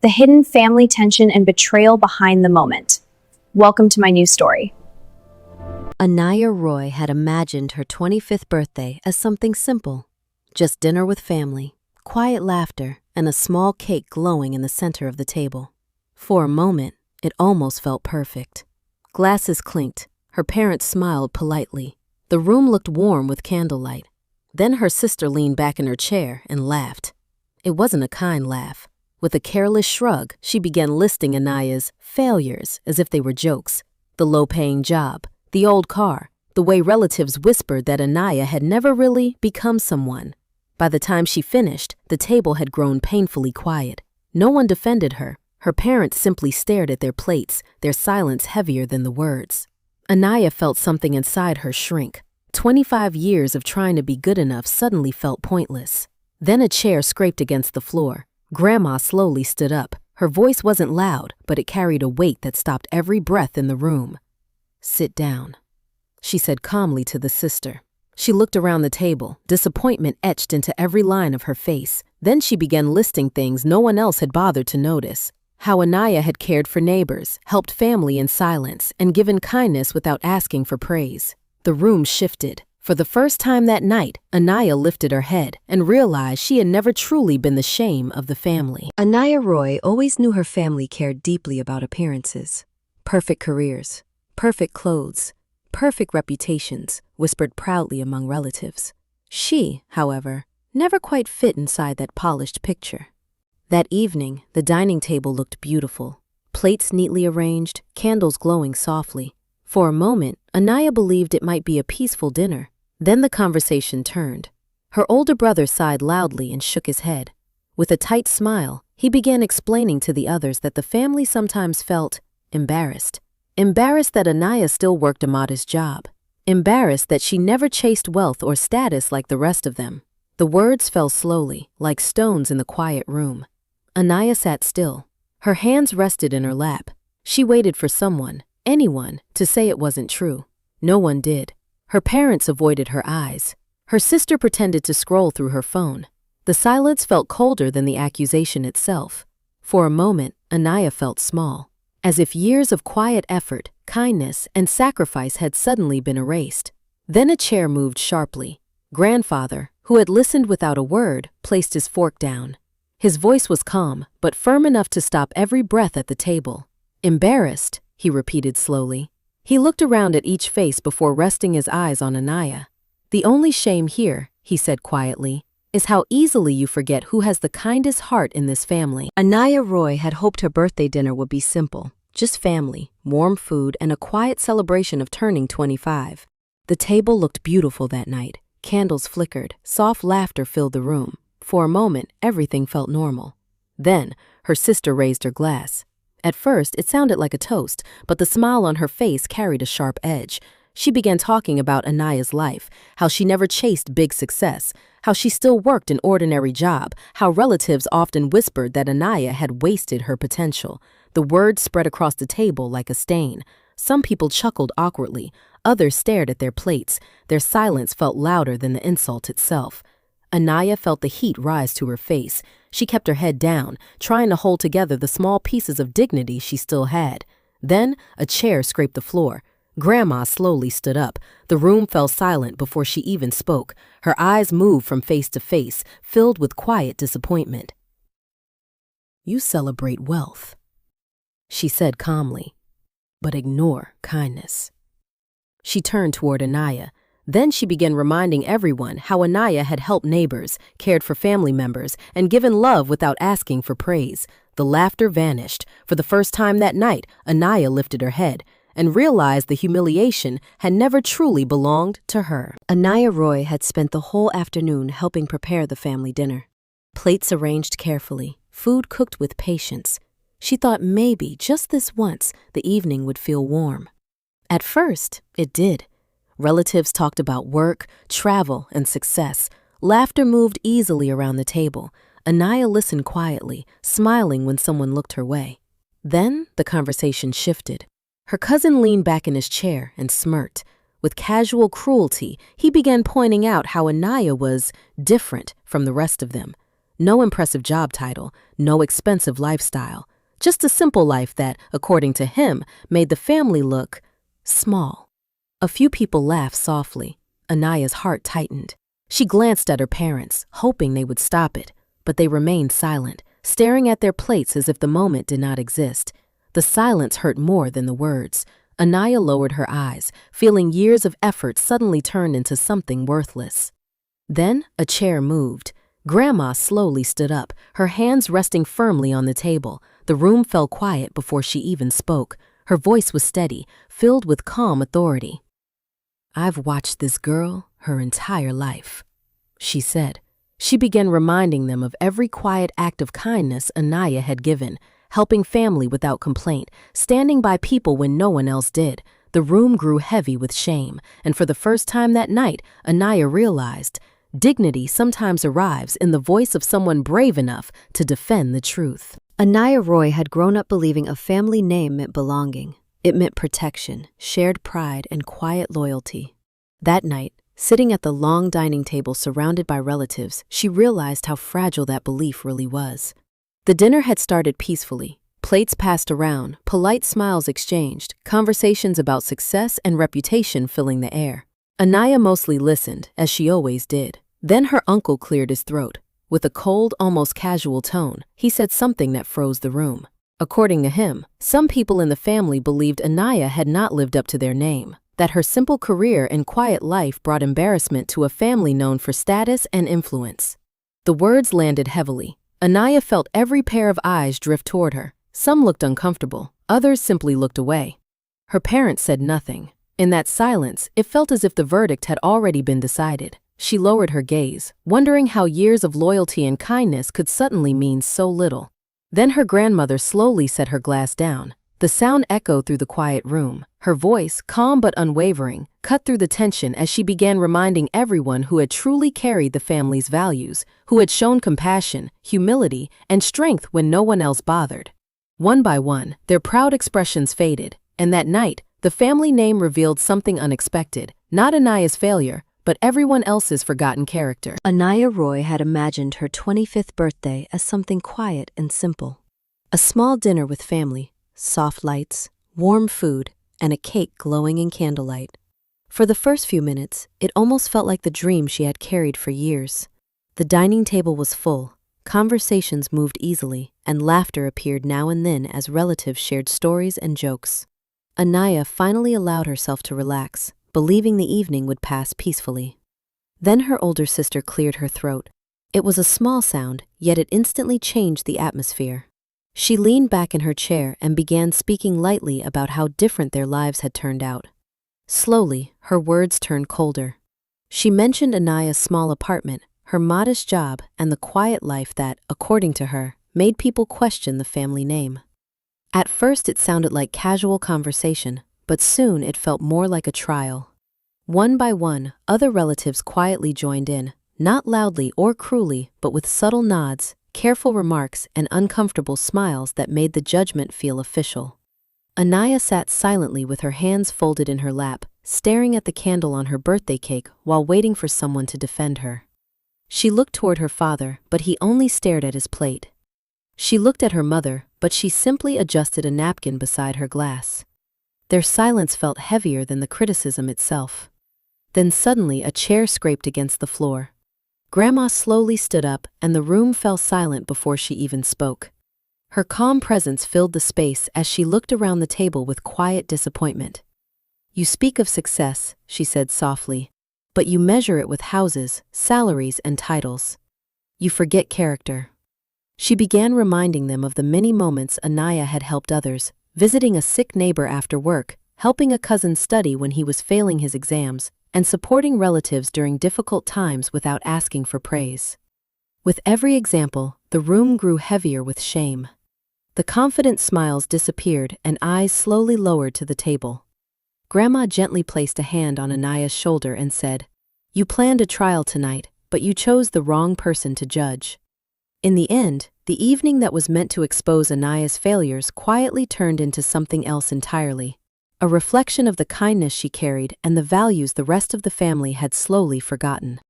the hidden family tension and betrayal behind the moment. Welcome to my new story. Anaya Roy had imagined her 25th birthday as something simple. Just dinner with family, quiet laughter, and a small cake glowing in the center of the table. For a moment, it almost felt perfect. Glasses clinked. Her parents smiled politely. The room looked warm with candlelight. Then her sister leaned back in her chair and laughed. It wasn't a kind laugh. With a careless shrug, she began listing Anaya's failures as if they were jokes. The low-paying job, the old car, the way relatives whispered that Anaya had never really become someone. By the time she finished, the table had grown painfully quiet. No one defended her. Her parents simply stared at their plates, their silence heavier than the words. Anaya felt something inside her shrink. 25 years of trying to be good enough suddenly felt pointless. Then a chair scraped against the floor. Grandma slowly stood up. Her voice wasn't loud, but it carried a weight that stopped every breath in the room. "Sit down," she said calmly to the sister. She looked around the table, disappointment etched into every line of her face. Then she began listing things no one else had bothered to notice. How Anaya had cared for neighbors, helped family in silence, and given kindness without asking for praise. The room shifted. For the first time that night, Anaya lifted her head and realized she had never truly been the shame of the family. Anaya Roy always knew her family cared deeply about appearances. Perfect careers, perfect clothes, perfect reputations, whispered proudly among relatives. She, however, never quite fit inside that polished picture. That evening, the dining table looked beautiful. Plates neatly arranged, candles glowing softly. For a moment, Anaya believed it might be a peaceful dinner. Then the conversation turned. Her older brother sighed loudly and shook his head. With a tight smile, he began explaining to the others that the family sometimes felt embarrassed. Embarrassed that Anaya still worked a modest job. Embarrassed that she never chased wealth or status like the rest of them. The words fell slowly, like stones in the quiet room. Anaya sat still. Her hands rested in her lap. She waited for someone, anyone, to say it wasn't true. No one did. Her parents avoided her eyes. Her sister pretended to scroll through her phone. The silence felt colder than the accusation itself. For a moment, Anaya felt small, as if years of quiet effort, kindness, and sacrifice had suddenly been erased. Then a chair moved sharply. Grandfather, who had listened without a word, placed his fork down. His voice was calm, but firm enough to stop every breath at the table. "Embarrassed," he repeated slowly. He looked around at each face before resting his eyes on Anaya. "The only shame here," he said quietly, "is how easily you forget who has the kindest heart in this family." Anaya Roy had hoped her birthday dinner would be simple. Just family, warm food, and a quiet celebration of turning 25. The table looked beautiful that night. Candles flickered, soft laughter filled the room. For a moment, everything felt normal. Then, her sister raised her glass. At first, it sounded like a toast, but the smile on her face carried a sharp edge. She began talking about Anaya's life, how she never chased big success, how she still worked an ordinary job, how relatives often whispered that Anaya had wasted her potential. The words spread across the table like a stain. Some people chuckled awkwardly, others stared at their plates. Their silence felt louder than the insult itself. Anaya felt the heat rise to her face. She kept her head down, trying to hold together the small pieces of dignity she still had. Then, a chair scraped the floor. Grandma slowly stood up. The room fell silent before she even spoke. Her eyes moved from face to face, filled with quiet disappointment. "You celebrate wealth," she said calmly, "but ignore kindness." She turned toward Anaya. Then she began reminding everyone how Anaya had helped neighbors, cared for family members, and given love without asking for praise. The laughter vanished. For the first time that night, Anaya lifted her head and realized the humiliation had never truly belonged to her. Anaya Roy had spent the whole afternoon helping prepare the family dinner. Plates arranged carefully, food cooked with patience. She thought maybe, just this once, the evening would feel warm. At first, it did. Relatives talked about work, travel, and success. Laughter moved easily around the table. Anaya listened quietly, smiling when someone looked her way. Then the conversation shifted. Her cousin leaned back in his chair and smirked. With casual cruelty, he began pointing out how Anaya was different from the rest of them. No impressive job title, no expensive lifestyle. Just a simple life that, according to him, made the family look small. A few people laughed softly. Anaya's heart tightened. She glanced at her parents, hoping they would stop it, but they remained silent, staring at their plates as if the moment did not exist. The silence hurt more than the words. Anaya lowered her eyes, feeling years of effort suddenly turned into something worthless. Then a chair moved. Grandma slowly stood up, her hands resting firmly on the table. The room fell quiet before she even spoke. Her voice was steady, filled with calm authority. "I've watched this girl her entire life," she said. She began reminding them of every quiet act of kindness Anaya had given, helping family without complaint, standing by people when no one else did. The room grew heavy with shame, and for the first time that night, Anaya realized dignity sometimes arrives in the voice of someone brave enough to defend the truth. Anaya Roy had grown up believing a family name meant belonging. It meant protection, shared pride, and quiet loyalty. That night, sitting at the long dining table surrounded by relatives, she realized how fragile that belief really was. The dinner had started peacefully. Plates passed around, polite smiles exchanged, conversations about success and reputation filling the air. Anaya mostly listened, as she always did. Then her uncle cleared his throat. With a cold, almost casual tone, he said something that froze the room. According to him, some people in the family believed Anaya had not lived up to their name, that her simple career and quiet life brought embarrassment to a family known for status and influence. The words landed heavily. Anaya felt every pair of eyes drift toward her. Some looked uncomfortable, others simply looked away. Her parents said nothing. In that silence, it felt as if the verdict had already been decided. She lowered her gaze, wondering how years of loyalty and kindness could suddenly mean so little. Then her grandmother slowly set her glass down. The sound echoed through the quiet room. Her voice, calm but unwavering, cut through the tension as she began reminding everyone who had truly carried the family's values, who had shown compassion, humility, and strength when no one else bothered. One by one, their proud expressions faded, and that night, the family name revealed something unexpected, not Anaya's failure, but everyone else's forgotten character. Anaya Roy had imagined her 25th birthday as something quiet and simple. A small dinner with family, soft lights, warm food, and a cake glowing in candlelight. For the first few minutes, it almost felt like the dream she had carried for years. The dining table was full, conversations moved easily, and laughter appeared now and then as relatives shared stories and jokes. Anaya finally allowed herself to relax, believing the evening would pass peacefully. Then her older sister cleared her throat. It was a small sound, yet it instantly changed the atmosphere. She leaned back in her chair and began speaking lightly about how different their lives had turned out. Slowly, her words turned colder. She mentioned Anaya's small apartment, her modest job, and the quiet life that, according to her, made people question the family name. At first it sounded like casual conversation, but soon it felt more like a trial. One by one, other relatives quietly joined in, not loudly or cruelly, but with subtle nods, careful remarks, and uncomfortable smiles that made the judgment feel official. Anaya sat silently with her hands folded in her lap, staring at the candle on her birthday cake while waiting for someone to defend her. She looked toward her father, but he only stared at his plate. She looked at her mother, but she simply adjusted a napkin beside her glass. Their silence felt heavier than the criticism itself. Then suddenly a chair scraped against the floor. Grandma slowly stood up, and the room fell silent before she even spoke. Her calm presence filled the space as she looked around the table with quiet disappointment. "You speak of success," she said softly, "but you measure it with houses, salaries, and titles. You forget character." She began reminding them of the many moments Anaya had helped others, visiting a sick neighbor after work, helping a cousin study when he was failing his exams, and supporting relatives during difficult times without asking for praise. With every example, the room grew heavier with shame. The confident smiles disappeared and eyes slowly lowered to the table. Grandma gently placed a hand on Anaya's shoulder and said, "You planned a trial tonight, but you chose the wrong person to judge." In the end, the evening that was meant to expose Anaya's failures quietly turned into something else entirely, a reflection of the kindness she carried and the values the rest of the family had slowly forgotten.